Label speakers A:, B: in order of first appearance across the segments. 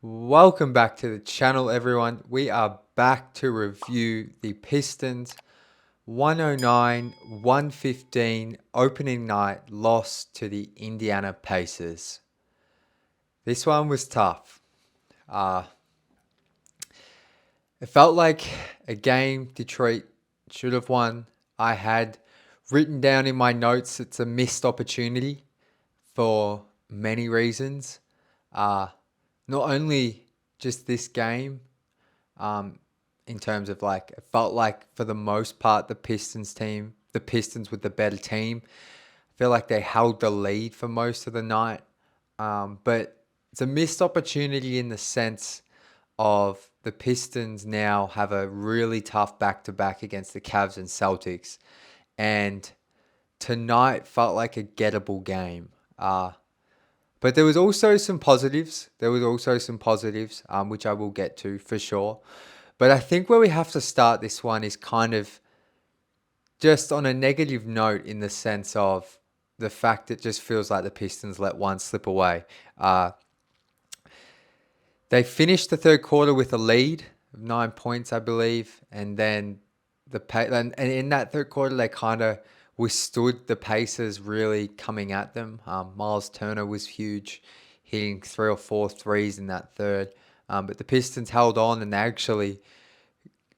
A: Welcome back to the channel, everyone. We are back to review the Pistons 109-115 opening night loss to the Indiana Pacers. This one was tough. Uh, it felt like a game Detroit should have won. I had written down in my notes it's a missed opportunity for many reasons. Uh, Not only just this game, um, in terms of like, it felt like for the most part, the Pistons with the better team. I feel like they held the lead for most of the night. But it's a missed opportunity in the sense of the Pistons now have a really tough back to back against the Cavs and Celtics. And tonight felt like a gettable game. But there was also some positives. Which I will get to for sure. But I think where we have to start this one is kind of just on a negative note in the sense of the fact it just feels like the Pistons let one slip away. Uh, they finished the third quarter with a lead of 9 points, I believe, and then and in that third quarter they kind of withstood the Pacers really coming at them. Miles Turner was huge, hitting three or four threes in that third. But the Pistons held on and they actually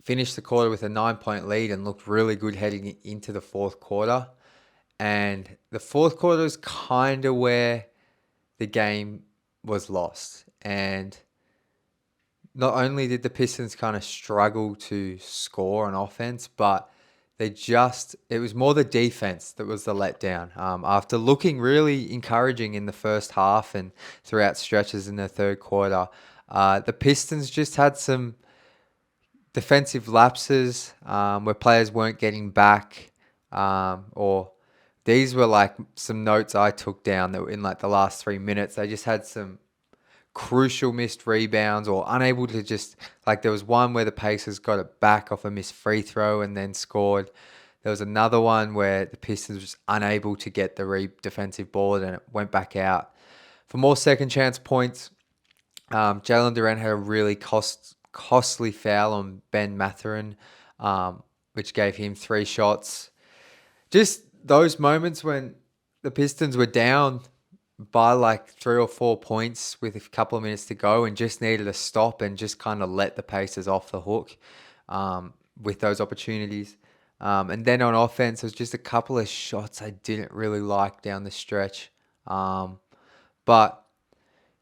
A: finished the quarter with a 9 point lead and looked really good heading into the fourth quarter. And the fourth quarter is kind of where the game was lost. And not only did the Pistons kind of struggle to score on offense, but it was more the defense that was the letdown. After looking really encouraging in the first half and throughout stretches in the third quarter, the Pistons just had some defensive lapses where players weren't getting back, or these were like some notes I took down that were in like the last 3 minutes. They just had some crucial missed rebounds or unable to just like there was one where the Pacers got it back off a missed free throw and then scored. There was another one where the Pistons was unable to get the defensive board and it went back out. For more second chance points, Jalen Duran had a really costly foul on Ben Mathurin, which gave him three shots. Just those moments when the Pistons were down by like 3 or 4 points with a couple of minutes to go and just needed a stop and just kind of let the Pacers off the hook with those opportunities. And then on offense, there's just a couple of shots I didn't really like down the stretch. But,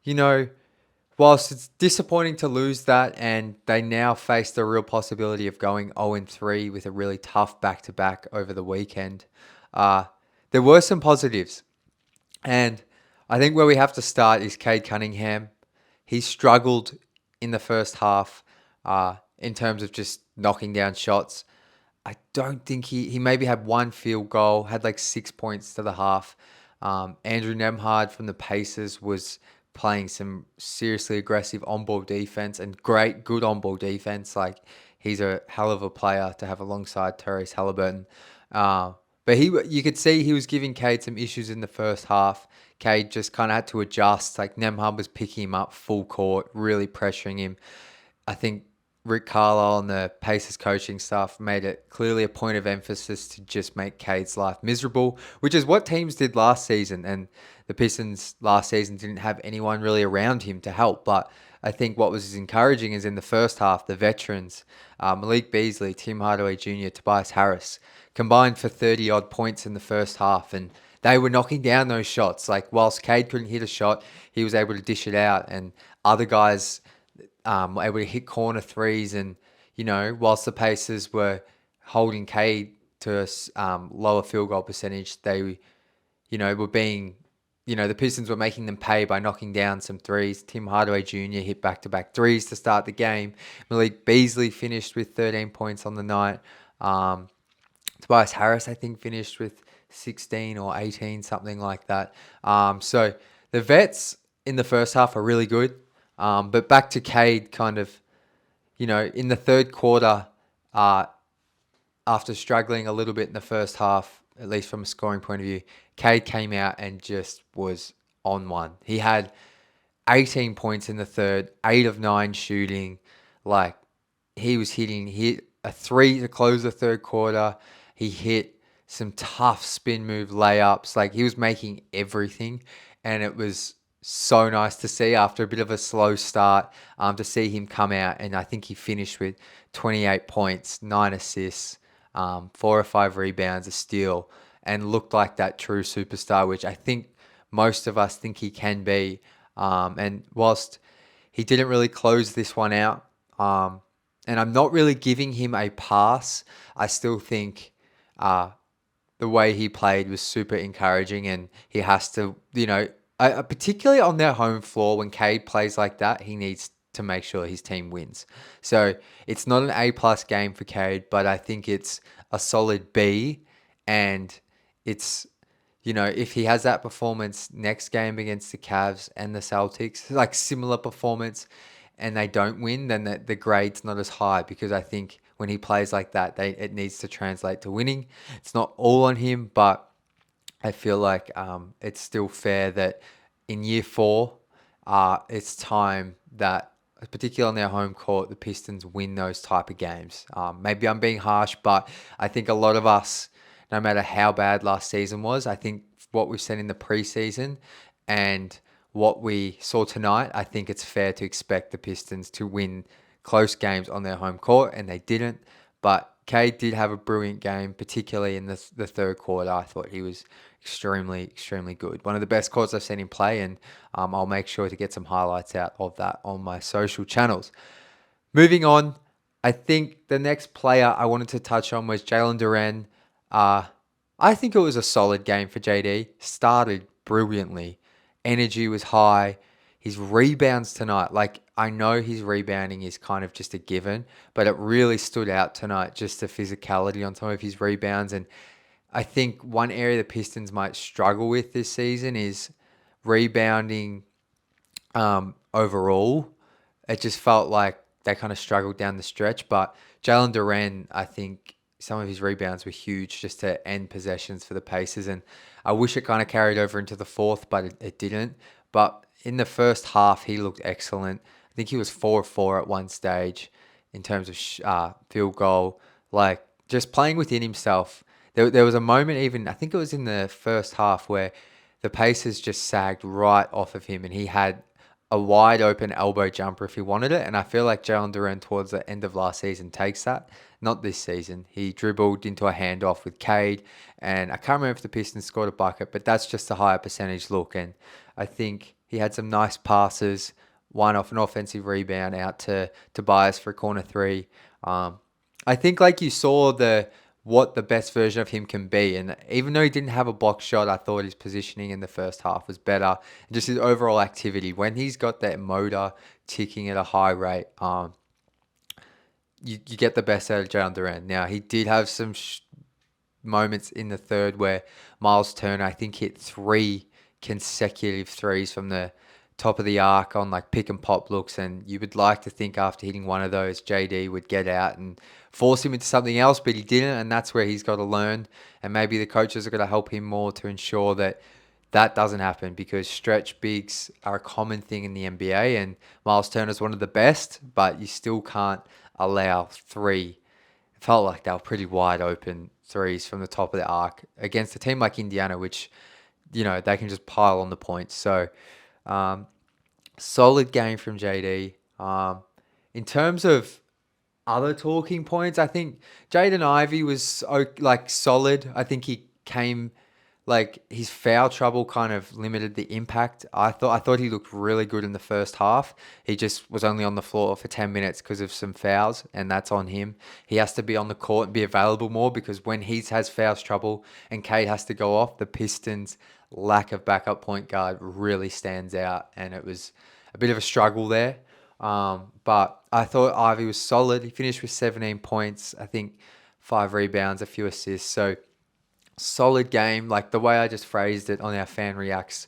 A: you know, whilst it's disappointing to lose that, and they now face the real possibility of going 0-3 with a really tough back-to-back over the weekend, uh, there were some positives. And I think where we have to start is Cade Cunningham. He struggled in the first half in terms of just knocking down shots. I don't think he maybe had one field goal, had like 6 points to the half. Andrew Nemhard from the Pacers was playing some seriously aggressive on-ball defense and good on-ball defense. Like, he's a hell of a player to have alongside Tyrese Halliburton. But you could see he was giving Cade some issues in the first half. Cade just kind of had to adjust. Like, Nemhard was picking him up full court, really pressuring him. I think Rick Carlisle and the Pacers coaching staff made it clearly a point of emphasis to just make Cade's life miserable, which is what teams did last season. And the Pistons last season didn't have anyone really around him to help. But I think what was encouraging is in the first half, the veterans, Malik Beasley, Tim Hardaway Jr., Tobias Harris, combined for 30 odd points in the first half. And they were knocking down those shots. Like, whilst Cade couldn't hit a shot, he was able to dish it out. And other guys able to hit corner threes. And, whilst the Pacers were holding Cade to a lower field goal percentage, they, were being, the Pistons were making them pay by knocking down some threes. Tim Hardaway Jr. hit back-to-back threes to start the game. Malik Beasley finished with 13 points on the night. Tobias Harris, I think, finished with 16 or 18, something like that. So the vets in the first half are really good. But back to Cade, kind of, in the third quarter, after struggling a little bit in the first half, at least from a scoring point of view, Cade came out and just was on one. He had 18 points in the third, 8 of 9 shooting. Like, he was hit a three to close the third quarter. He hit some tough spin move layups. Like, he was making everything, and it was so nice to see after a bit of a slow start, to see him come out. And I think he finished with 28 points, 9 assists, 4 or 5 rebounds, a steal, and looked like that true superstar, which I think most of us think he can be. And whilst he didn't really close this one out, and I'm not really giving him a pass, I still think uh, the way he played was super encouraging, and he has to, particularly on their home floor, when Cade plays like that, he needs to make sure his team wins. So it's not an A+ game for Cade, but I think it's a solid B, and it's, if he has that performance next game against the Cavs and the Celtics, like similar performance, and they don't win, then the grade's not as high, because I think when he plays like that, it needs to translate to winning. It's not all on him, but I feel like it's still fair that in year four, it's time that, particularly on their home court, the Pistons win those type of games. Maybe I'm being harsh, but I think a lot of us, no matter how bad last season was, I think what we've seen in the preseason and what we saw tonight, I think it's fair to expect the Pistons to win close games on their home court, and they didn't. But Cade did have a brilliant game, particularly in the third quarter. I thought he was extremely, extremely good. One of the best quarters I've seen him play, and I'll make sure to get some highlights out of that on my social channels. Moving on, I think the next player I wanted to touch on was Jalen Duren. I think it was a solid game for JD. Started brilliantly. Energy was high. His rebounds tonight, like, I know his rebounding is kind of just a given, but it really stood out tonight, just the physicality on some of his rebounds. And I think one area the Pistons might struggle with this season is rebounding overall. It just felt like they kind of struggled down the stretch. But Jalen Duren, I think some of his rebounds were huge just to end possessions for the Pacers. And I wish it kind of carried over into the fourth, but it didn't. But in the first half, he looked excellent. I think he was 4 of 4 at one stage in terms of field goal. Like, just playing within himself. There was a moment, even, I think it was in the first half, where the Pacers just sagged right off of him, and he had a wide open elbow jumper if he wanted it. And I feel like Jalen Duren towards the end of last season takes that. Not this season. He dribbled into a handoff with Cade, and I can't remember if the Pistons scored a bucket, but that's just a higher percentage look. And I think he had some nice passes, one off an offensive rebound out to Tobias for a corner three. I think, like, you saw what the best version of him can be. And even though he didn't have a block shot, I thought his positioning in the first half was better. And just his overall activity, when he's got that motor ticking at a high rate, you get the best out of Jalen Duren. Now, he did have some moments in the third where Miles Turner, I think, hit 3 consecutive threes from the top of the arc on like pick and pop looks, and you would like to think after hitting one of those, JD would get out and force him into something else, but he didn't, and that's where he's got to learn. And maybe the coaches are going to help him more to ensure that that doesn't happen, because stretch bigs are a common thing in the NBA, and Miles Turner's one of the best, but you still can't allow 3. It felt like they were pretty wide open threes from the top of the arc against a team like Indiana, which, they can just pile on the points. So, solid game from JD. In terms of other talking points, I think Jaden Ivey was like solid. I think he came, like, his foul trouble kind of limited the impact. I thought he looked really good in the first half. He just was only on the floor for 10 minutes because of some fouls, and that's on him. He has to be on the court and be available more, because when he has fouls trouble and Kate has to go off, the Pistons' lack of backup point guard really stands out, and it was a bit of a struggle there. But I thought Ivy was solid. He finished with 17 points, I think 5 rebounds, a few assists. So, solid game. Like, the way I just phrased it on our fan reacts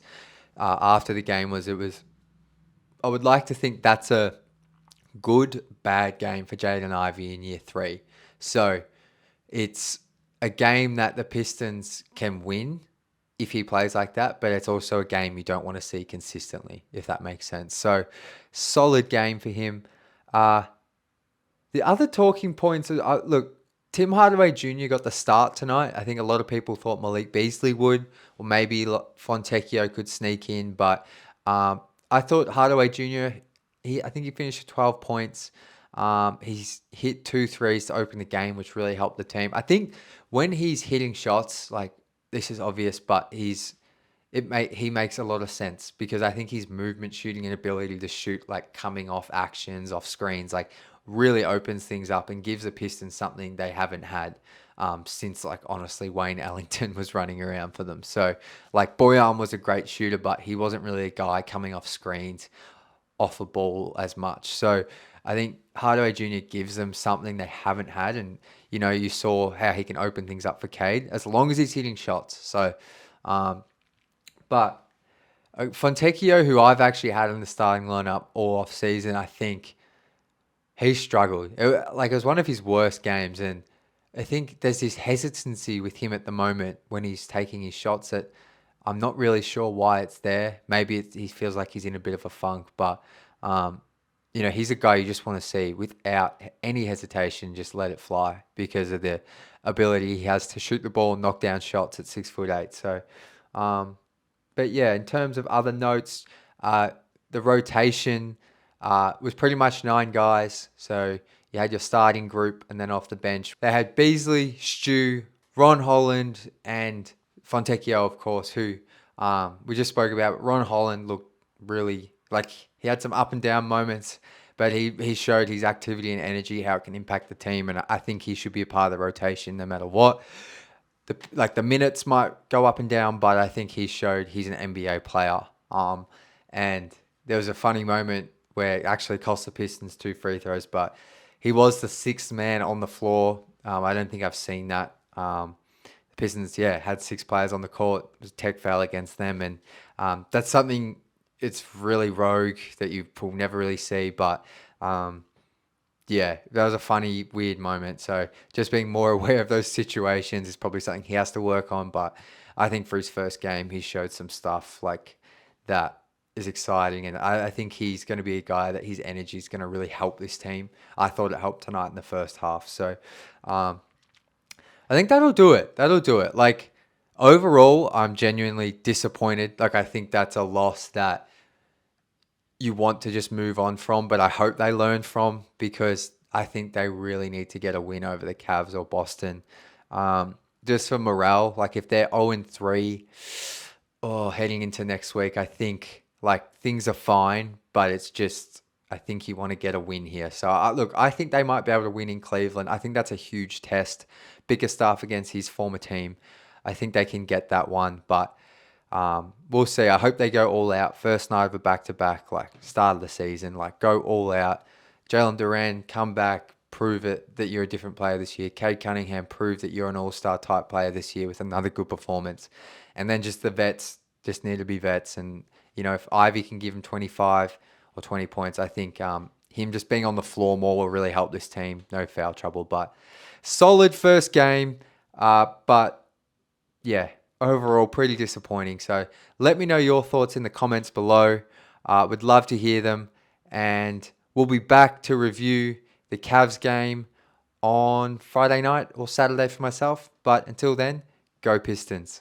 A: after the game was, I would like to think that's a good, bad game for Jaden Ivey in year 3. So it's a game that the Pistons can win, if he plays like that, but it's also a game you don't want to see consistently, if that makes sense. So solid game for him. Uh, the other talking points are, look, Tim Hardaway Jr. got the start tonight. I think a lot of people thought Malik Beasley would, or maybe Fontecchio could sneak in, but I thought Hardaway Jr. I think he finished with 12 points. He's hit 2 threes to open the game, which really helped the team. I think when he's hitting shots, like this is obvious, but he makes a lot of sense because I think his movement shooting and ability to shoot like coming off actions, off screens, like really opens things up and gives the Pistons something they haven't had since like honestly Wayne Ellington was running around for them. So like Boyan was a great shooter, but he wasn't really a guy coming off screens, off a ball as much. So I think Hardaway Jr. gives them something they haven't had, and you saw how he can open things up for Cade as long as he's hitting shots. So. But Fontecchio, who I've actually had in the starting lineup all off season, I think he struggled. It was one of his worst games, and I think there's this hesitancy with him at the moment when he's taking his shots that I'm not really sure why it's there. Maybe he feels like he's in a bit of a funk, but he's a guy you just want to see without any hesitation, just let it fly because of the ability he has to shoot the ball and knock down shots at 6'8". So. But yeah, in terms of other notes, the rotation was pretty much 9 guys. So you had your starting group, and then off the bench, they had Beasley, Stu, Ron Holland, and Fontecchio, of course, who we just spoke about. Ron Holland looked really like he had some up and down moments, but he showed his activity and energy, how it can impact the team, and I think he should be a part of the rotation no matter what. The minutes might go up and down, but I think he showed he's an NBA player. And there was a funny moment where it actually cost the Pistons 2 free throws, but he was the sixth man on the floor. I don't think I've seen that. The Pistons, had 6 players on the court. It was a tech foul against them, and that's something. It's really rogue that you will never really see, but. Yeah, that was a funny, weird moment. So just being more aware of those situations is probably something he has to work on. But I think for his first game, he showed some stuff like that is exciting. And I think he's going to be a guy that his energy is going to really help this team. I thought it helped tonight in the first half. So I think that'll do it. That'll do it. Like overall, I'm genuinely disappointed. Like I think that's a loss that you want to just move on from, but I hope they learn from because I think they really need to get a win over the Cavs or Boston. Just for morale, like if they're 0-3 heading into next week, I think like things are fine, but it's just, I think you want to get a win here. So look, I think they might be able to win in Cleveland. I think that's a huge test. Bickerstaff against his former team. I think they can get that one, but we'll see. I hope they go all out. First night of a back-to-back, like start of the season, like go all out. Jalen Duran, come back, prove it that you're a different player this year. Cade Cunningham, prove that you're an all-star type player this year with another good performance. And then just the vets just need to be vets. And, if Ivy can give him 25 or 20 points, I think him just being on the floor more will really help this team. No foul trouble, but solid first game. But yeah, overall pretty disappointing. So let me know your thoughts in the comments below. Would love to hear them. And we'll be back to review the Cavs game on Friday night or Saturday for myself. But until then, go Pistons.